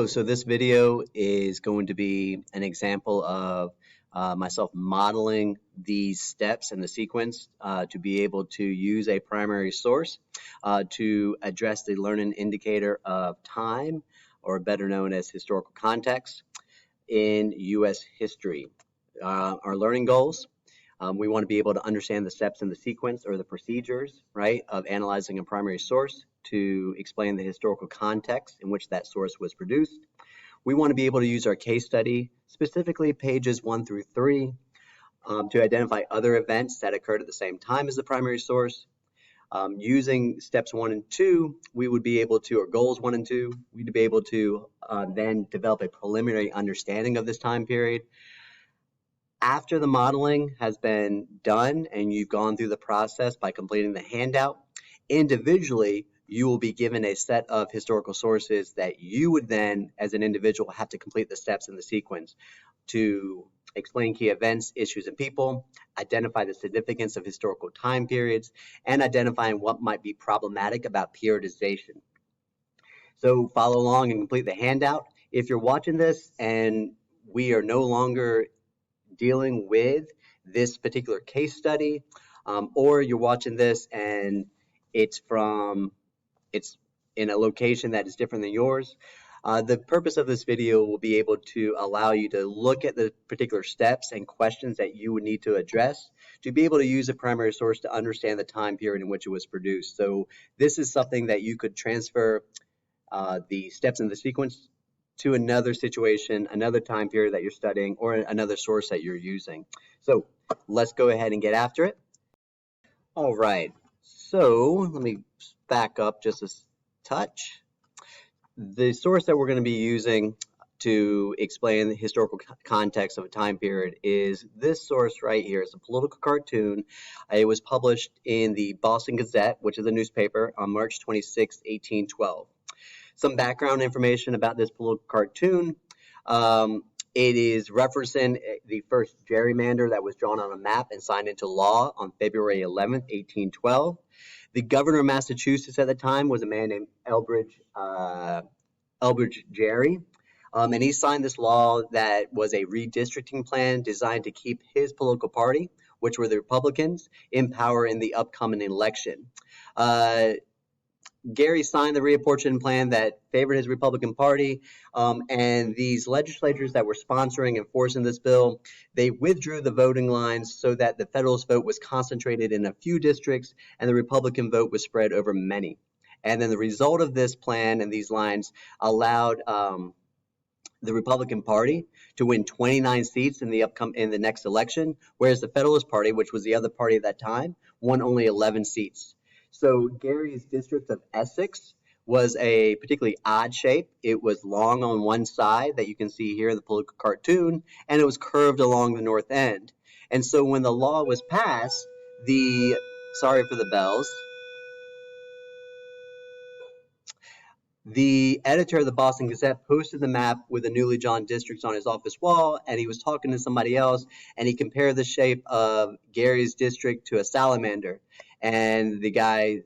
So this video is going to be an example of myself modeling these steps in the sequence to be able to use a primary source to address the learning indicator of time, or better known as historical context, in U.S. history. Our learning goals. We want to be able to understand the steps in the sequence or the procedures, right, of analyzing a primary source to explain the historical context in which that source was produced. We want to be able to use our case study, specifically pages 1 through 3, to identify other events that occurred at the same time as the primary source. Using steps 1 and 2, we would be able to, or goals 1 and 2, we'd be able to then develop a preliminary understanding of this time period. After the modeling has been done and you've gone through the process by completing the handout, individually, you will be given a set of historical sources that you would then, as an individual, have to complete the steps in the sequence to explain key events, issues, and people, identify the significance of historical time periods, and identifying what might be problematic about periodization. So follow along and complete the handout. If you're watching this and we are no longer dealing with this particular case study, or you're watching this and it's in a location that is different than yours, the purpose of this video will be able to allow you to look at the particular steps and questions that you would need to address to be able to use a primary source to understand the time period in which it was produced. So this is something that you could transfer the steps in the sequence to another situation, another time period that you're studying, or another source that you're using. So let's go ahead and get after it. All right, so let me back up just a touch. The source that we're going to be using to explain the historical context of a time period is this source right here. It's a political cartoon. It was published in the Boston Gazette, which is a newspaper, on March 26, 1812. Some background information about this political cartoon. It is referencing the first gerrymander that was drawn on a map and signed into law on February 11th, 1812. The governor of Massachusetts at the time was a man named Elbridge Gerry. And he signed this law that was a redistricting plan designed to keep his political party, which were the Republicans, in power in the upcoming election. Gerry signed the reapportionment plan that favored his Republican Party, and these legislators that were sponsoring and enforcing this bill, they withdrew the voting lines so that the Federalist vote was concentrated in a few districts and the Republican vote was spread over many. And then the result of this plan and these lines allowed the Republican Party to win 29 seats in the next election, whereas the Federalist Party, which was the other party at that time, won only 11 seats. So Gerry's district of Essex was a particularly odd shape. It was long on one side that you can see here in the political cartoon, and it was curved along the north end. And so when the law was passed, sorry for the bells, the editor of the Boston Gazette posted the map with the newly drawn districts on his office wall, and he was talking to somebody else, and he compared the shape of Gerry's district to a salamander. And the guy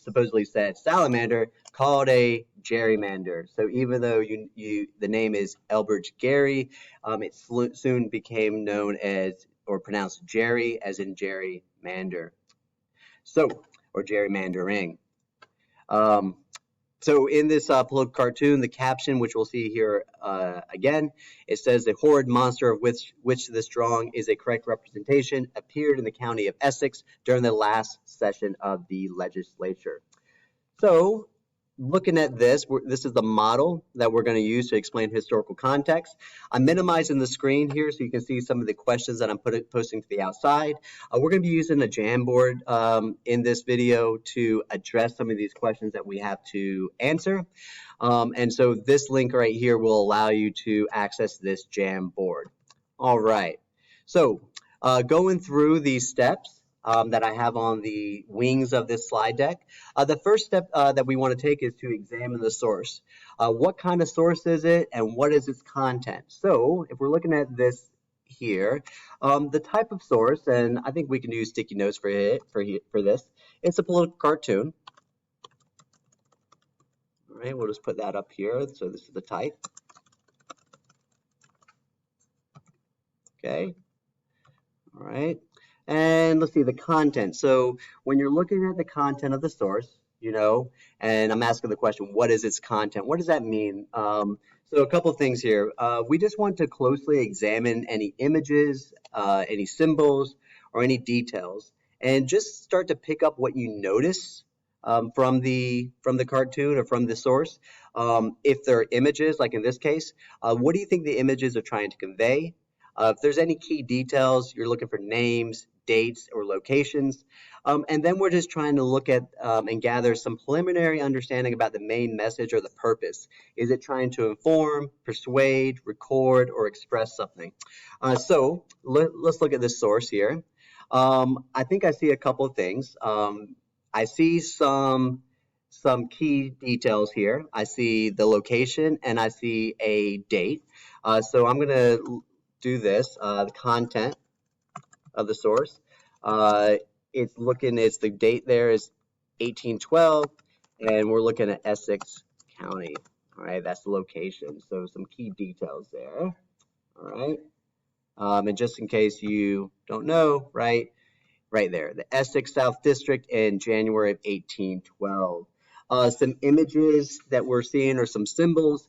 supposedly said salamander, called a gerrymander. So even though the name is Elbridge Gerry, it soon became known as, or pronounced Gerry, as in gerrymander. So, or gerrymandering. So in this political cartoon, the caption, which we'll see here again, it says, "The horrid monster of which this drawing is a correct representation appeared in the county of Essex during the last session of the legislature." So looking at this is the model that we're going to use to explain historical context. I'm minimizing the screen here so you can see some of the questions that I'm posting to the outside. We're going to be using a Jamboard in this video to address some of these questions that we have to answer. And so this link right here will allow you to access this Jamboard. All right, so going through these steps that I have on the wings of this slide deck. The first step that we want to take is to examine the source. What kind of source is it and what is its content? So if we're looking at this here, the type of source, and I think we can use sticky notes for this, it's a political cartoon. All right, we'll just put that up here. So this is the type. Okay. All right. And let's see the content. So when you're looking at the content of the source, and I'm asking the question, what is its content? What does that mean? So a couple of things here. We just want to closely examine any images, any symbols, or any details, and just start to pick up what you notice from the cartoon or from the source. If there are images, like in this case, what do you think the images are trying to convey? If there's any key details, you're looking for names, dates, or locations. And then we're just trying to look at and gather some preliminary understanding about the main message or the purpose. Is it trying to inform, persuade, record, or express something? So let's look at this source here. I think I see a couple of things. I see some key details here. I see the location and I see a date. So I'm going to do this, the content of the source. It's the date there is 1812, and we're looking at Essex County. All right, that's the location. So some key details there. All right. And just in case you don't know, right there, the Essex South District in January of 1812. Some images that we're seeing are some symbols.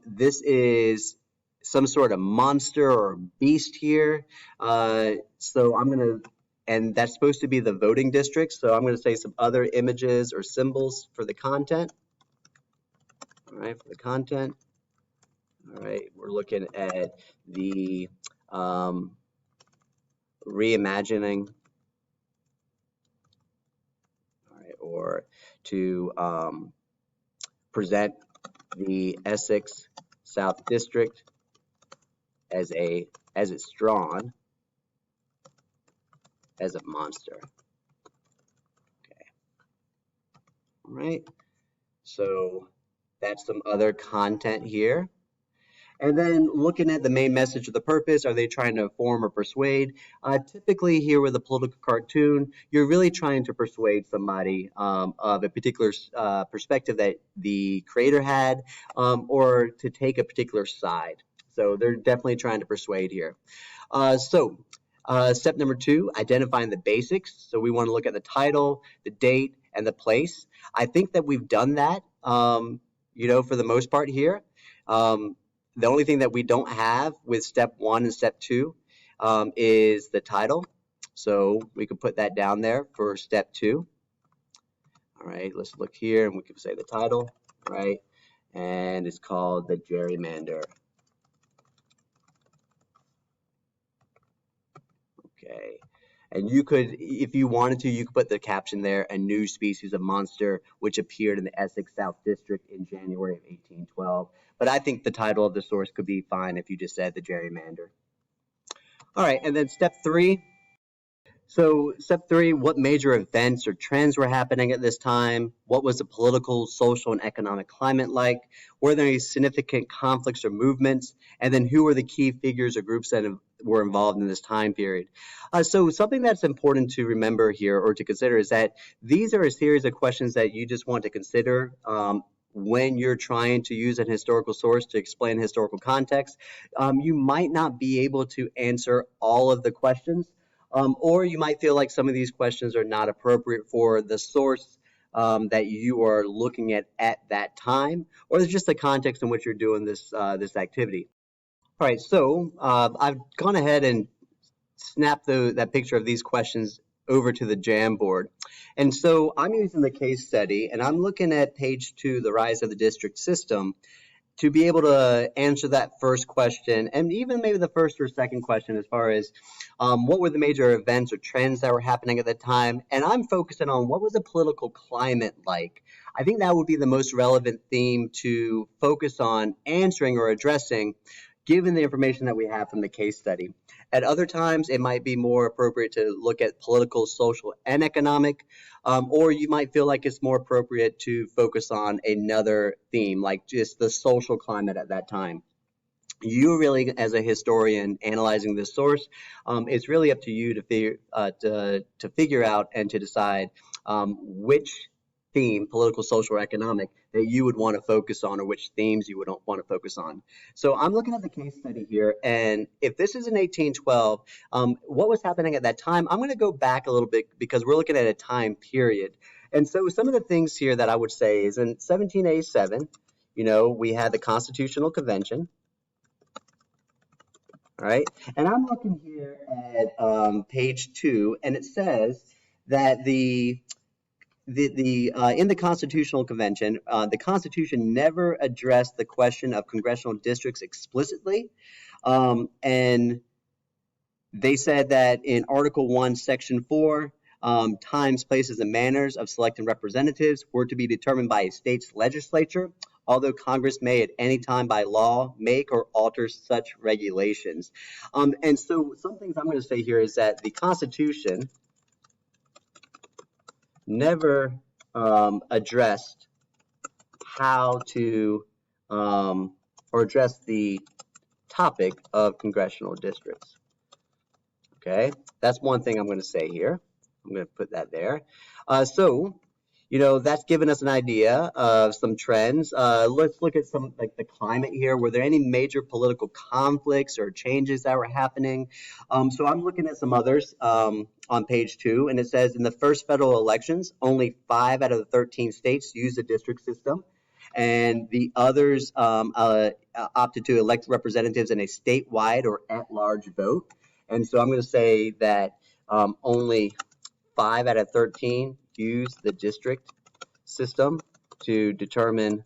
This is some sort of monster or beast here. So I'm going to, and that's supposed to be the voting district. So I'm going to say some other images or symbols for the content. All right, for the content. All right, we're looking at the reimagining, all right, or to present the Essex South District as it's drawn as a monster. Okay. All right. So that's some other content here. And then looking at the main message of the purpose, are they trying to inform or persuade? Typically here with a political cartoon, you're really trying to persuade somebody of a particular perspective that the creator had, or to take a particular side. So they're definitely trying to persuade here. Step number 2, identifying the basics. So we want to look at the title, the date, and the place. I think that we've done that, for the most part here. The only thing that we don't have with step 1 and step 2 is the title. So we can put that down there for step 2. All right, let's look here and we can say the title, right? And it's called the gerrymander. Okay. And you could, if you wanted to, you could put the caption there, a new species of monster which appeared in the Essex South District in January of 1812. But I think the title of the source could be fine if you just said the gerrymander. All right, and then step 3. So step 3, what major events or trends were happening at this time? What was the political, social, and economic climate like? Were there any significant conflicts or movements? And then who were the key figures or groups that were involved in this time period? So something that's important to remember here or to consider is that these are a series of questions that you just want to consider when you're trying to use an historical source to explain historical context. You might not be able to answer all of the questions. Or you might feel like some of these questions are not appropriate for the source that you are looking at that time, or it's just the context in which you're doing this activity. All right, so I've gone ahead and snapped that picture of these questions over to the Jamboard. And so I'm using the case study, and I'm looking at page 2, the rise of the district system, to be able to answer that first question, and even maybe the first or second question as far as what were the major events or trends that were happening at the time. And I'm focusing on what was the political climate like. I think that would be the most relevant theme to focus on answering or addressing, given the information that we have from the case study. At other times, it might be more appropriate to look at political, social, and economic, or you might feel like it's more appropriate to focus on another theme, like just the social climate at that time. You really, as a historian analyzing this source, it's really up to you to figure out and to decide which theme, political, social, or economic, that you would want to focus on, or which themes you would want to focus on. So I'm looking at the case study here, and if this is in 1812, what was happening at that time? I'm going to go back a little bit because we're looking at a time period. And so some of the things here that I would say is in 1787, you know, we had the Constitutional Convention. All right, and I'm looking here at page 2, and it says that in the Constitutional Convention, the Constitution never addressed the question of congressional districts explicitly, and they said that in Article 1, Section 4, times, places, and manners of selecting representatives were to be determined by a state's legislature, although Congress may at any time by law make or alter such regulations. And so some things I'm going to say here is that the Constitution never addressed how to or address the topic of congressional districts. Okay, that's one thing I'm going to say here. I'm going to put that there. So, you know, that's given us an idea of some trends. Let's look at some, like the climate here. Were there any major political conflicts or changes that were happening? So I'm looking at some others on page 2, and it says in the first federal elections, only 5 out of the 13 states used the district system, and the others opted to elect representatives in a statewide or at-large vote. And so I'm going to say that only 5 out of 13 use the district system to determine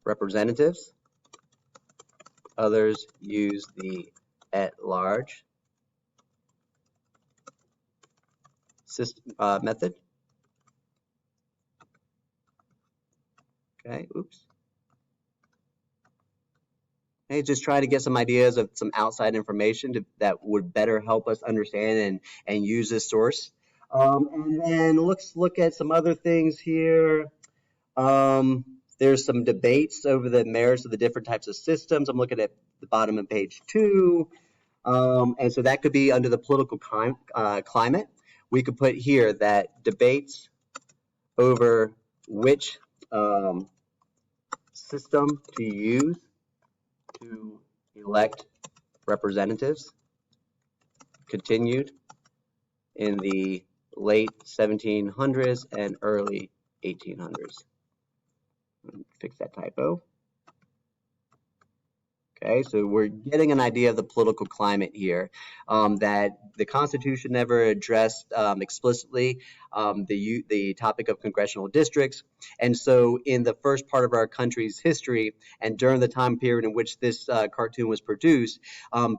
representatives. Others use the at-large system method. Okay, oops. Hey, just try to get some ideas of some outside information that would better help us understand and use this source. And then let's look at some other things here. There's some debates over the merits of the different types of systems. I'm looking at the bottom of page 2. And so that could be under the political climate. We could put here that debates over which system to use to elect representatives continued in the late 1700s and early 1800s. Fix that typo. Okay, so we're getting an idea of the political climate here, that the Constitution never addressed explicitly the topic of congressional districts. And so in the first part of our country's history and during the time period in which this cartoon was produced,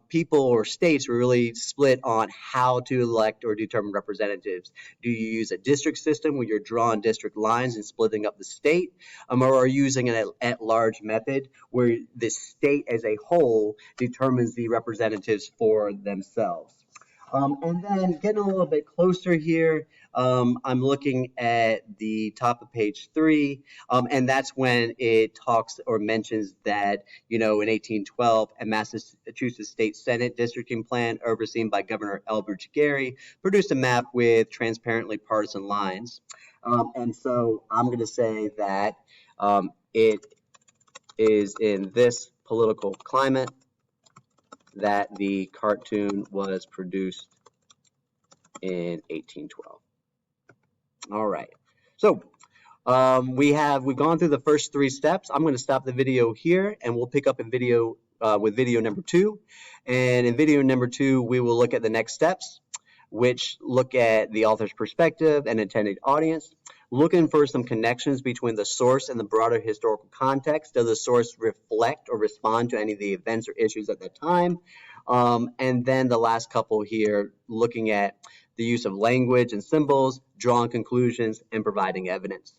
people or states were really split on how to elect or determine representatives. Do you use a district system where you're drawing district lines and splitting up the state, or are you using an at-large method where the state as a whole determines the representatives for themselves? And then getting a little bit closer here, I'm looking at the top of page 3, and that's when it talks or mentions that, you know, in 1812, a Massachusetts State Senate districting plan overseen by Governor Elbridge Gerry produced a map with transparently partisan lines. And so I'm going to say that it is in this political climate that the cartoon was produced in 1812. All right, so we've gone through the first 3 steps. I'm going to stop the video here, and we'll pick up in video with video number 2. And in video number 2, we will look at the next steps, which look at the author's perspective and intended audience, looking for some connections between the source and the broader historical context. Does the source reflect or respond to any of the events or issues at that time? And then the last couple here, looking at the use of language and symbols, drawing conclusions, and providing evidence.